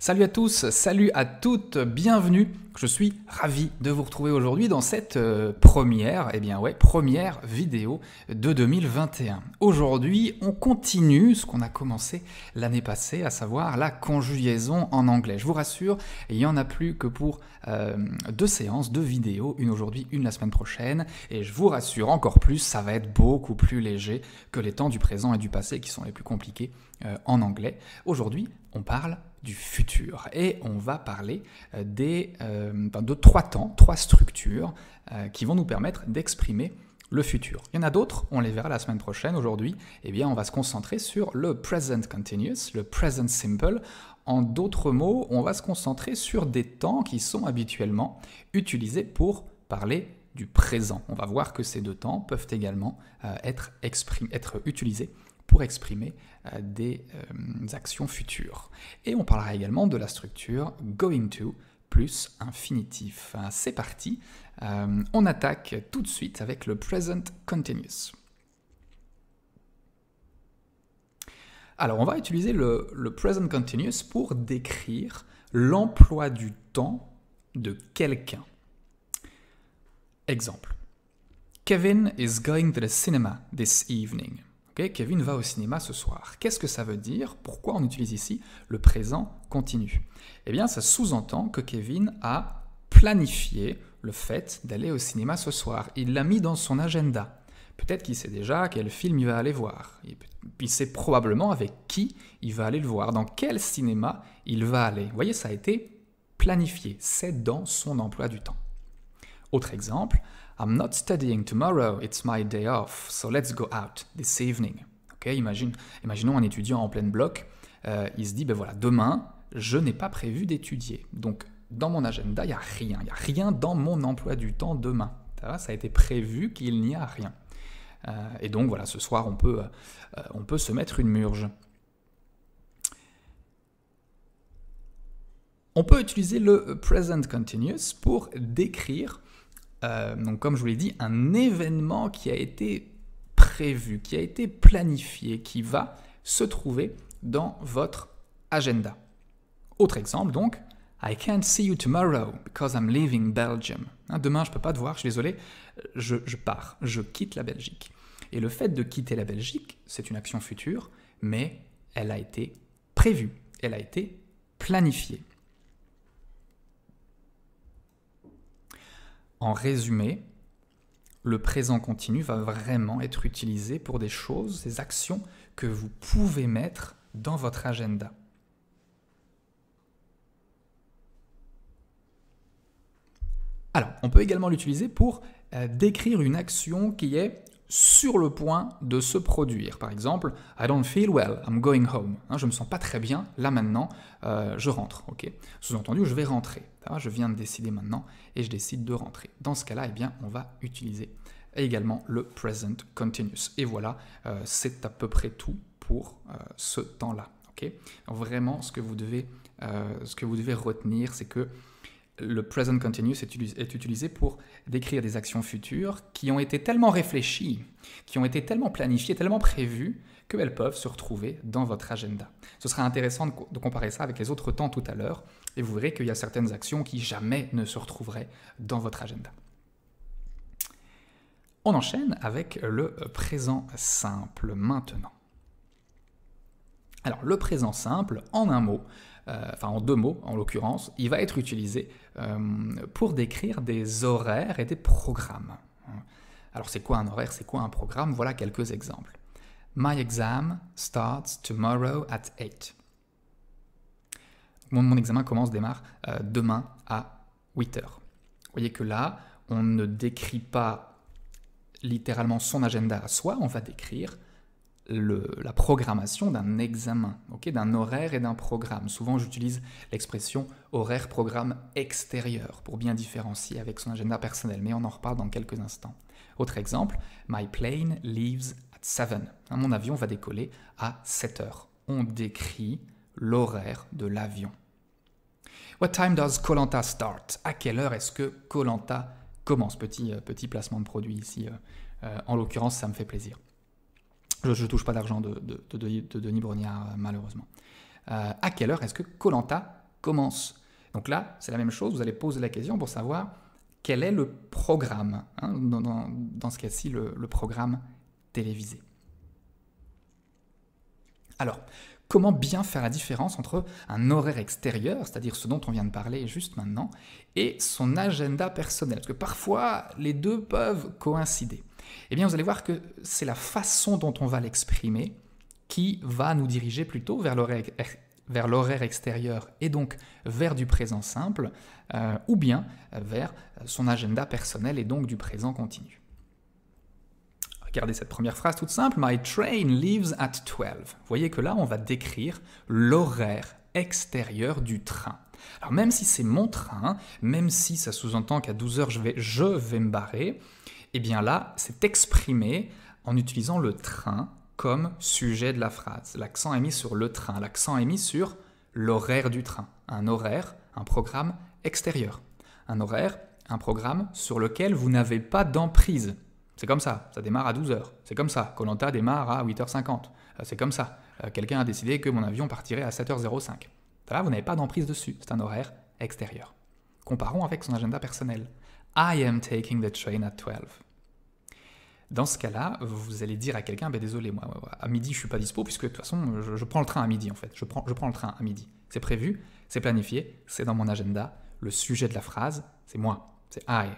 Salut à tous, salut à toutes, bienvenue. Je suis ravi de vous retrouver aujourd'hui dans cette première vidéo de 2021. Aujourd'hui, on continue ce qu'on a commencé l'année passée, à savoir la conjugaison en anglais. Je vous rassure, il n'y en a plus que pour 2 séances, 2 vidéos, une aujourd'hui, une la semaine prochaine. Et je vous rassure encore plus, ça va être beaucoup plus léger que les temps du présent et du passé qui sont les plus compliqués en anglais. Aujourd'hui, on parle du futur et on va parler de 3 temps, 3 structures qui vont nous permettre d'exprimer le futur. Il y en a d'autres, on les verra la semaine prochaine. Aujourd'hui, on va se concentrer sur le present continuous, le present simple. En d'autres mots, on va se concentrer sur des temps qui sont habituellement utilisés pour parler du présent. On va voir que ces 2 temps peuvent également être utilisés pour exprimer des actions futures. Et on parlera également de la structure going to plus infinitif. C'est parti, on attaque tout de suite avec le present continuous. Alors on va utiliser le present continuous pour décrire l'emploi du temps de quelqu'un. Exemple. Kevin is going to the cinema this evening. Okay, Kevin va au cinéma ce soir. Qu'est-ce que ça veut dire? Pourquoi on utilise ici le présent continu? Eh bien, ça sous-entend que Kevin a planifié le fait d'aller au cinéma ce soir. Il l'a mis dans son agenda. Peut-être qu'il sait déjà quel film il va aller voir. Il sait probablement avec qui il va aller le voir, dans quel cinéma il va aller. Vous voyez, ça a été planifié. C'est dans son emploi du temps. Autre exemple. I'm not studying tomorrow, it's my day off, so let's go out this evening. Okay, imaginons un étudiant en pleine bloc, il se dit, ben voilà, demain, je n'ai pas prévu d'étudier. Donc, dans mon agenda, il n'y a rien dans mon emploi du temps demain. Ça a été prévu qu'il n'y a rien. Et donc, voilà, ce soir, on peut se mettre une murge. On peut utiliser le present continuous pour décrire donc comme je vous l'ai dit, un événement qui a été prévu, qui a été planifié, qui va se trouver dans votre agenda. Autre exemple donc, I can't see you tomorrow because I'm leaving Belgium. Demain, je ne peux pas te voir, je suis désolé, je pars, je quitte la Belgique. Et le fait de quitter la Belgique, c'est une action future, mais elle a été prévue, elle a été planifiée. En résumé, le présent continu va vraiment être utilisé pour des choses, des actions que vous pouvez mettre dans votre agenda. Alors, on peut également l'utiliser pour décrire une action qui est sur le point de se produire. Par exemple, I don't feel well, I'm going home. Je ne me sens pas très bien, là maintenant, je rentre. Okay. Sous-entendu, je vais rentrer. Je viens de décider maintenant et je décide de rentrer. Dans ce cas-là, on va utiliser également le present continuous. Et voilà, c'est à peu près tout pour ce temps-là. Okay. Vraiment, ce que vous devez retenir, c'est que le present continuous est utilisé pour décrire des actions futures qui ont été tellement réfléchies, qui ont été tellement planifiées, tellement prévues, qu'elles peuvent se retrouver dans votre agenda. Ce sera intéressant de comparer ça avec les autres temps tout à l'heure, et vous verrez qu'il y a certaines actions qui jamais ne se retrouveraient dans votre agenda. On enchaîne avec le présent simple maintenant. Alors, le présent simple, en un mot, en 2 mots en l'occurrence, il va être utilisé pour décrire des horaires et des programmes. Alors c'est quoi un horaire, c'est quoi un programme? Voilà quelques exemples. My exam starts tomorrow at 8. Mon examen démarre demain à 8 heures. Vous voyez que là, on ne décrit pas littéralement son agenda à soi, on va décrire la programmation d'un examen, okay, d'un horaire et d'un programme. Souvent, j'utilise l'expression horaire-programme extérieur pour bien différencier avec son agenda personnel, mais on en reparle dans quelques instants. Autre exemple, my plane leaves at 7. Mon avion va décoller à 7 heures. On décrit l'horaire de l'avion. What time does Koh-Lanta start? À quelle heure est-ce que Koh-Lanta commence? Petit placement de produit ici. En l'occurrence, ça me fait plaisir. Je ne touche pas d'argent de Denis Brognard, malheureusement. À quelle heure est-ce que Koh-Lanta commence. Donc là, c'est la même chose, vous allez poser la question pour savoir quel est le programme, hein, dans ce cas-ci, le programme télévisé. Alors, comment bien faire la différence entre un horaire extérieur, c'est-à-dire ce dont on vient de parler juste maintenant, et son agenda personnel? Parce que parfois, les deux peuvent coïncider. Eh bien, vous allez voir que c'est la façon dont on va l'exprimer qui va nous diriger plutôt vers l'horaire extérieur et donc vers du présent simple, ou bien vers son agenda personnel et donc du présent continu. Regardez cette première phrase toute simple. My train leaves at 12. Vous voyez que là, on va décrire l'horaire extérieur du train. Alors même si c'est mon train, même si ça sous-entend qu'à 12 heures, je vais me barrer, eh bien là, c'est exprimé en utilisant le train comme sujet de la phrase. L'accent est mis sur le train, l'accent est mis sur l'horaire du train. Un horaire, un programme extérieur. Un horaire, un programme sur lequel vous n'avez pas d'emprise. C'est comme ça démarre à 12h. C'est comme ça, Koh-Lanta démarre à 8h50. C'est comme ça, quelqu'un a décidé que mon avion partirait à 7h05. Là, vous n'avez pas d'emprise dessus, c'est un horaire extérieur. Comparons avec son agenda personnel. I am taking the train at 12. Dans ce cas-là, vous allez dire à quelqu'un, désolé, moi, à midi, je ne suis pas dispo, puisque de toute façon, je prends le train à midi, en fait. Je prends le train à midi. C'est prévu, c'est planifié, c'est dans mon agenda. Le sujet de la phrase, c'est moi, c'est I.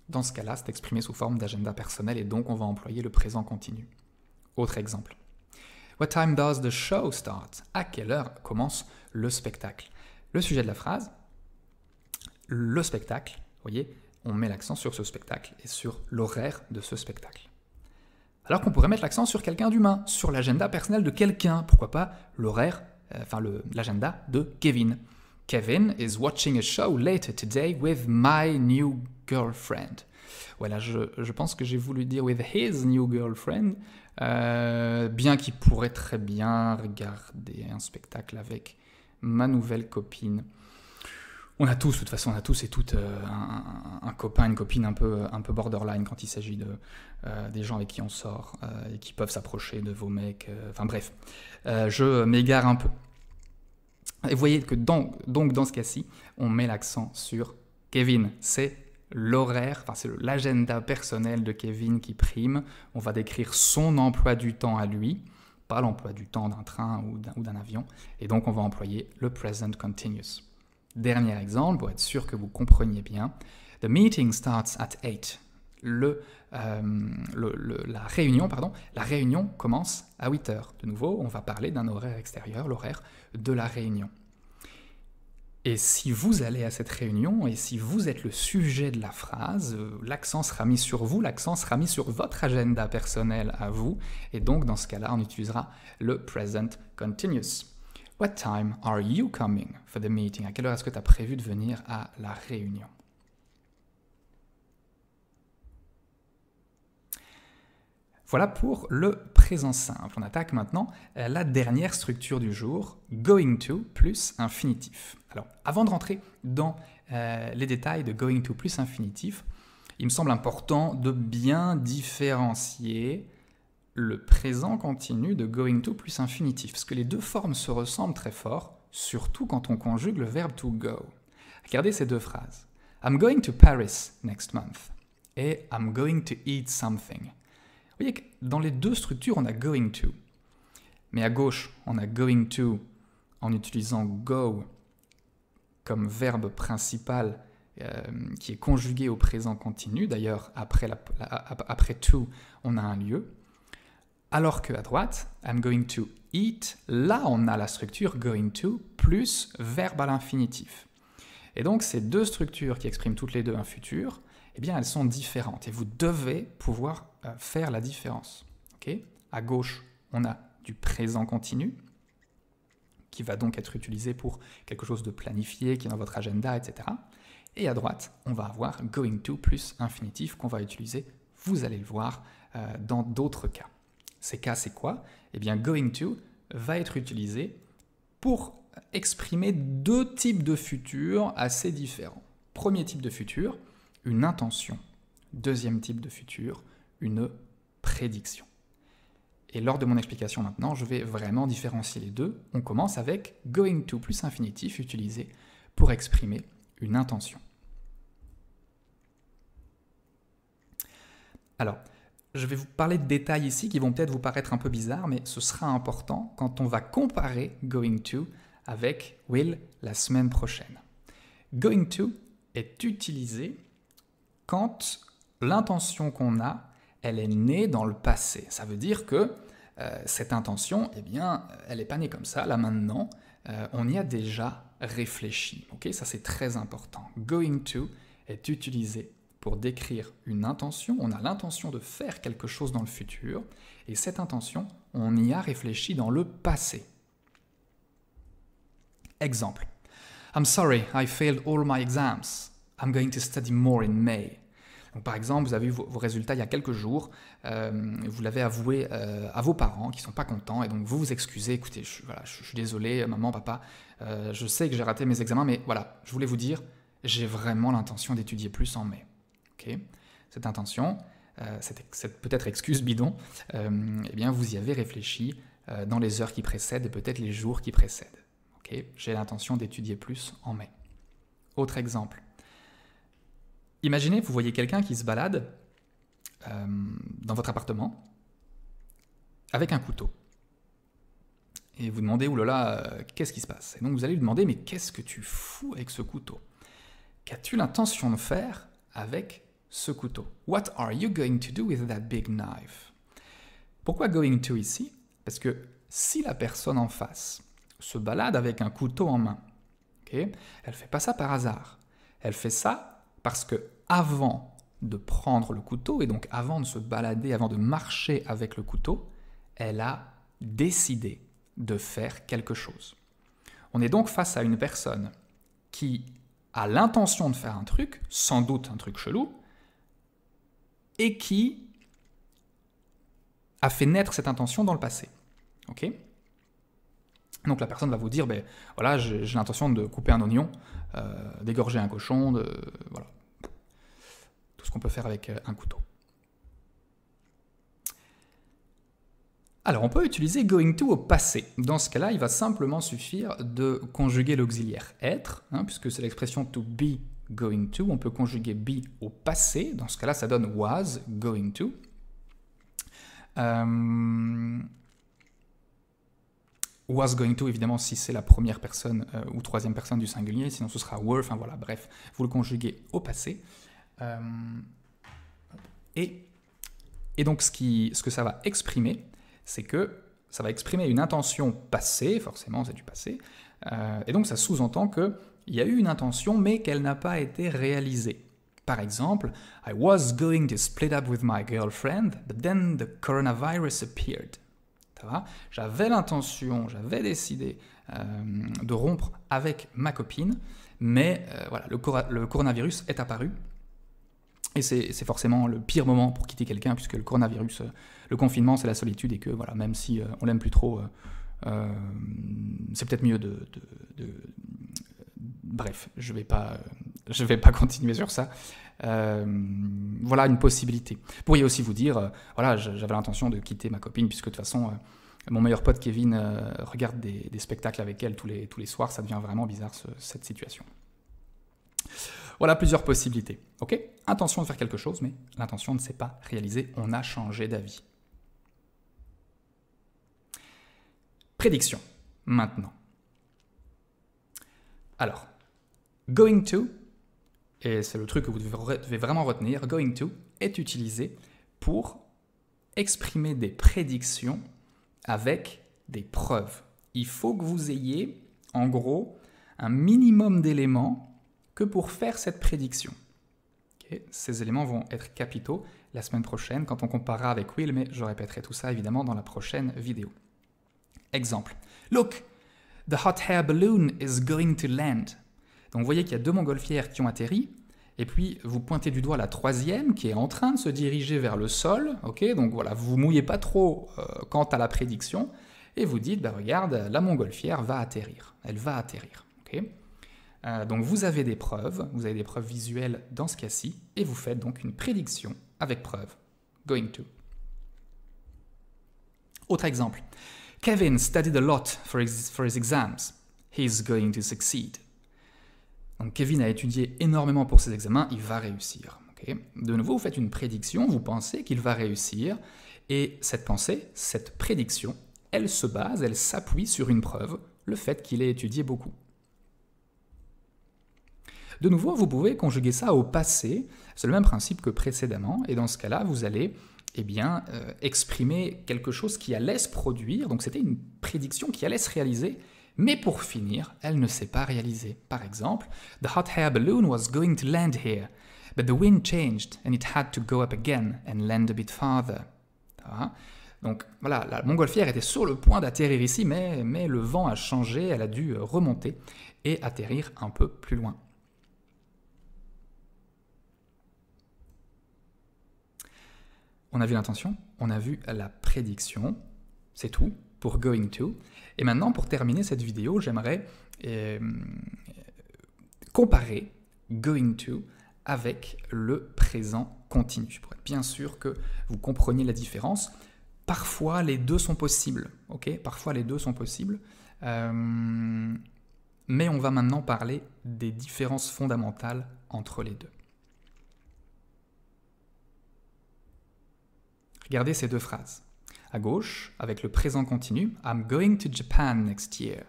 Dans ce cas-là, c'est exprimé sous forme d'agenda personnel et donc on va employer le présent continu. Autre exemple. What time does the show start? À quelle heure commence le spectacle? Le sujet de la phrase, le spectacle, vous voyez, on met l'accent sur ce spectacle et sur l'horaire de ce spectacle. Alors qu'on pourrait mettre l'accent sur quelqu'un d'humain, sur l'agenda personnel de quelqu'un, pourquoi pas l'agenda de Kevin. Kevin is watching a show later today with my new girlfriend. Voilà, je pense que j'ai voulu dire with his new girlfriend, bien qu'il pourrait très bien regarder un spectacle avec ma nouvelle copine. On a tous, de toute façon, on a tous et toutes un copain, une copine un peu borderline quand il s'agit des gens avec qui on sort et qui peuvent s'approcher de vos mecs. Enfin bref, je m'égare un peu. Et vous voyez que donc dans ce cas-ci, on met l'accent sur Kevin. C'est l'horaire, c'est l'agenda personnel de Kevin qui prime. On va décrire son emploi du temps à lui, pas l'emploi du temps d'un train ou d'un avion. Et donc, on va employer le present continuous. Dernier exemple, pour être sûr que vous compreniez bien. The meeting starts at 8. La réunion commence à 8 heures. De nouveau, on va parler d'un horaire extérieur, l'horaire de la réunion. Et si vous allez à cette réunion, et si vous êtes le sujet de la phrase, l'accent sera mis sur vous, l'accent sera mis sur votre agenda personnel à vous, et donc dans ce cas-là, on utilisera le present continuous. What time are you coming for the meeting? À quelle heure est-ce que tu as prévu de venir à la réunion? Voilà pour le présent simple. On attaque maintenant la dernière structure du jour, going to plus infinitif. Alors, avant de rentrer dans les détails de going to plus infinitif, il me semble important de bien différencier le présent continu de going to plus infinitif, parce que les deux formes se ressemblent très fort, surtout quand on conjugue le verbe to go. Regardez ces deux phrases. I'm going to Paris next month et I'm going to eat something. Vous voyez que dans les deux structures, on a going to. Mais à gauche, on a going to en utilisant go comme verbe principal qui est conjugué au présent continu. D'ailleurs, après to, on a un lieu. Alors qu'à droite, I'm going to eat, là, on a la structure going to plus verbe à l'infinitif. Et donc, ces deux structures qui expriment toutes les deux un futur, eh bien, elles sont différentes et vous devez pouvoir faire la différence. Okay? À gauche, on a du présent continu qui va donc être utilisé pour quelque chose de planifié qui est dans votre agenda, etc. Et à droite, on va avoir going to plus infinitif qu'on va utiliser, vous allez le voir, dans d'autres cas. Ces cas, c'est quoi? Eh bien, going to va être utilisé pour exprimer deux types de futur assez différents. Premier type de futur, une intention. Deuxième type de futur, une prédiction. Et lors de mon explication maintenant, je vais vraiment différencier les deux. On commence avec going to plus infinitif utilisé pour exprimer une intention. Alors, je vais vous parler de détails ici qui vont peut-être vous paraître un peu bizarres, mais ce sera important quand on va comparer going to avec will la semaine prochaine. Going to est utilisé quand l'intention qu'on a, elle est née dans le passé. Ça veut dire que cette intention, eh bien, elle n'est pas née comme ça, là maintenant, on y a déjà réfléchi. Okay, ça, c'est très important. Going to est utilisé pour décrire une intention. On a l'intention de faire quelque chose dans le futur, et cette intention, on y a réfléchi dans le passé. Exemple. I'm sorry, I failed all my exams. I'm going to study more in May. Donc, par exemple, vous avez eu vos résultats il y a quelques jours, vous l'avez avoué à vos parents qui ne sont pas contents, et donc vous vous excusez, écoutez, je suis désolé, maman, papa, je sais que j'ai raté mes examens, mais voilà, je voulais vous dire, j'ai vraiment l'intention d'étudier plus en mai. Okay. Cette intention, cette peut-être excuse bidon, eh bien vous y avez réfléchi dans les heures qui précèdent et peut-être les jours qui précèdent. Okay. J'ai l'intention d'étudier plus en mai. Autre exemple. Imaginez, vous voyez quelqu'un qui se balade dans votre appartement avec un couteau. Et vous demandez, oulala, qu'est-ce qui se passe? Et donc vous allez lui demander, mais qu'est-ce que tu fous avec ce couteau? Qu'as-tu l'intention de faire avec ce couteau? What are you going to do with that big knife? Pourquoi going to ici? Parce que si la personne en face se balade avec un couteau en main, okay, elle ne fait pas ça par hasard. Elle fait ça parce que avant de prendre le couteau, et donc avant de se balader, avant de marcher avec le couteau, elle a décidé de faire quelque chose. On est donc face à une personne qui a l'intention de faire un truc, sans doute un truc chelou, et qui a fait naître cette intention dans le passé. Ok ? Donc la personne va vous dire, ben voilà, j'ai l'intention de couper un oignon, d'égorger un cochon, voilà, tout ce qu'on peut faire avec un couteau. Alors on peut utiliser going to au passé. Dans ce cas-là, il va simplement suffire de conjuguer l'auxiliaire être, puisque c'est l'expression to be going to. On peut conjuguer be au passé. Dans ce cas-là, ça donne was going to. Was going to, évidemment, si c'est la première personne ou troisième personne du singulier, sinon ce sera were, enfin voilà, bref, vous le conjuguez au passé. Et donc ce que ça va exprimer, c'est que ça va exprimer une intention passée, forcément c'est du passé, et donc ça sous-entend qu'il y a eu une intention mais qu'elle n'a pas été réalisée. Par exemple, I was going to split up with my girlfriend, but then the coronavirus appeared. J'avais l'intention, j'avais décidé de rompre avec ma copine, mais voilà, le coronavirus est apparu. Et c'est forcément le pire moment pour quitter quelqu'un, puisque le coronavirus, le confinement, c'est la solitude, et que voilà, même si on l'aime plus trop, c'est peut-être mieux Bref, je vais pas continuer sur ça. Voilà une possibilité. Vous pourriez aussi vous dire, voilà, j'avais l'intention de quitter ma copine, puisque de toute façon, mon meilleur pote Kevin regarde des spectacles avec elle tous les soirs, ça devient vraiment bizarre cette situation. Voilà plusieurs possibilités. Ok ? Intention de faire quelque chose, mais l'intention ne s'est pas réalisée, on a changé d'avis. Prédiction, maintenant. Alors, going to, et c'est le truc que vous devez vraiment retenir, going to est utilisé pour exprimer des prédictions avec des preuves. Il faut que vous ayez, en gros, un minimum d'éléments que pour faire cette prédiction. Okay. Ces éléments vont être capitaux la semaine prochaine quand on comparera avec Will, mais je répéterai tout ça évidemment dans la prochaine vidéo. Exemple. Look, the hot air balloon is going to land. Donc vous voyez qu'il y a deux montgolfières qui ont atterri, et puis vous pointez du doigt la troisième qui est en train de se diriger vers le sol. Okay, donc voilà, vous ne vous mouillez pas trop quant à la prédiction, et vous dites, ben regarde, la montgolfière va atterrir. Elle va atterrir. Okay. Donc vous avez des preuves visuelles dans ce cas-ci, et vous faites donc une prédiction avec preuve, going to. Autre exemple. Kevin studied a lot for his exams. He's going to succeed. Donc Kevin a étudié énormément pour ses examens, il va réussir. Okay. De nouveau, vous faites une prédiction, vous pensez qu'il va réussir, et cette pensée, cette prédiction, elle se base, elle s'appuie sur une preuve, le fait qu'il ait étudié beaucoup. De nouveau, vous pouvez conjuguer ça au passé, c'est le même principe que précédemment, et dans ce cas-là, vous allez exprimer quelque chose qui allait se produire, donc c'était une prédiction qui allait se réaliser, mais pour finir, elle ne s'est pas réalisée. Par exemple, the hot air balloon was going to land here, but the wind changed and it had to go up again and land a bit farther. Donc voilà, la montgolfière était sur le point d'atterrir ici, mais le vent a changé, elle a dû remonter et atterrir un peu plus loin. On a vu l'intention, on a vu la prédiction, c'est tout pour going to. Et maintenant, pour terminer cette vidéo, j'aimerais comparer going to avec le présent continu, pour être bien sûr que vous compreniez la différence. Parfois, les deux sont possibles, ok? Parfois, les deux sont possibles. Mais on va maintenant parler des différences fondamentales entre les deux. Regardez ces deux phrases. À gauche, avec le présent continu, I'm going to Japan next year.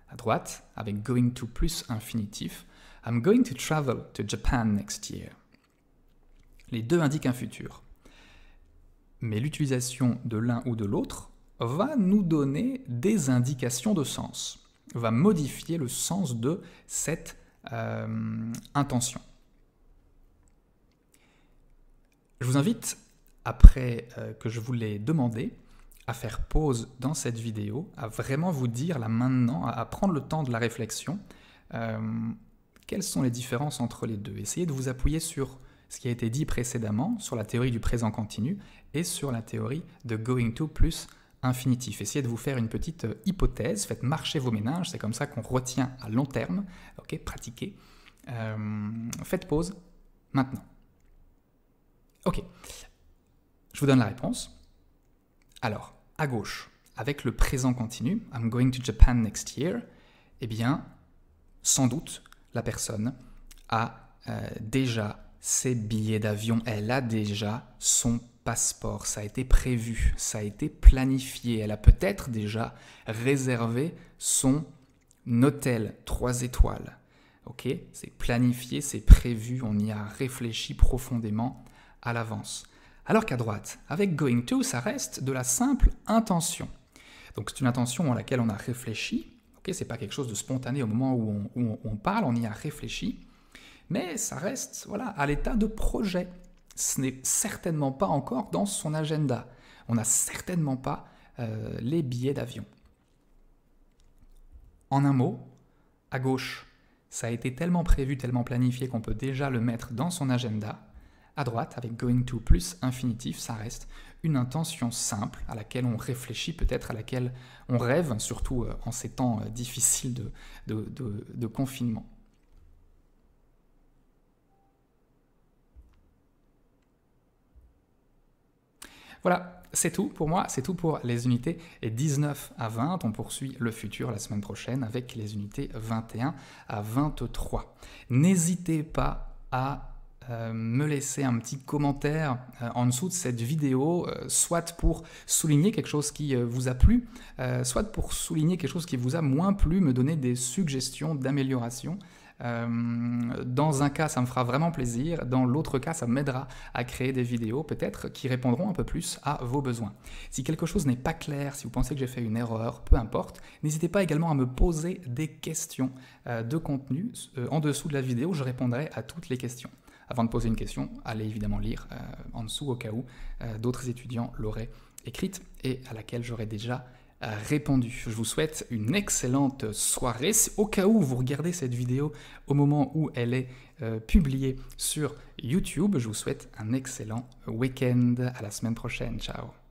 À droite, avec going to plus infinitif, I'm going to travel to Japan next year. Les deux indiquent un futur. Mais l'utilisation de l'un ou de l'autre va nous donner des indications de sens, va modifier le sens de cette intention. Je vous invite, après que je vous l'ai demandé, à faire pause dans cette vidéo, à vraiment vous dire là maintenant, à prendre le temps de la réflexion, quelles sont les différences entre les deux. Essayez de vous appuyer sur ce qui a été dit précédemment, sur la théorie du présent continu et sur la théorie de going to plus infinitif. Essayez de vous faire une petite hypothèse, faites marcher vos méninges, c'est comme ça qu'on retient à long terme, ok, pratiquez. Faites pause maintenant. Ok. Je vous donne la réponse. Alors, à gauche, avec le présent continu, I'm going to Japan next year, eh bien, sans doute, la personne a déjà ses billets d'avion, elle a déjà son passeport, ça a été prévu, ça a été planifié, elle a peut-être déjà réservé son hôtel 3 étoiles. Ok, c'est planifié, c'est prévu, on y a réfléchi profondément à l'avance. Alors qu'à droite, avec going to, ça reste de la simple intention. Donc c'est une intention à laquelle on a réfléchi. Okay, ce n'est pas quelque chose de spontané au moment où on parle, on y a réfléchi. Mais ça reste voilà, à l'état de projet. Ce n'est certainement pas encore dans son agenda. On n'a certainement pas les billets d'avion. En un mot, à gauche, ça a été tellement prévu, tellement planifié qu'on peut déjà le mettre dans son agenda. À droite, avec going to plus infinitif, ça reste une intention simple à laquelle on réfléchit, peut-être à laquelle on rêve, surtout en ces temps difficiles de confinement. Voilà, c'est tout pour moi, c'est tout pour les unités 19 à 20. On poursuit le futur la semaine prochaine avec les unités 21 à 23. N'hésitez pas à me laisser un petit commentaire en dessous de cette vidéo, soit pour souligner quelque chose qui vous a plu, soit pour souligner quelque chose qui vous a moins plu, me donner des suggestions d'amélioration. Dans un cas, ça me fera vraiment plaisir, dans l'autre cas, ça m'aidera à créer des vidéos peut-être qui répondront un peu plus à vos besoins. Si quelque chose n'est pas clair, si vous pensez que j'ai fait une erreur, peu importe, n'hésitez pas également à me poser des questions de contenu en dessous de la vidéo, je répondrai à toutes les questions. Avant de poser une question, allez évidemment lire en dessous au cas où d'autres étudiants l'auraient écrite et à laquelle j'aurais déjà répondu. Je vous souhaite une excellente soirée. Au cas où vous regardez cette vidéo au moment où elle est publiée sur YouTube, je vous souhaite un excellent week-end. À la semaine prochaine. Ciao.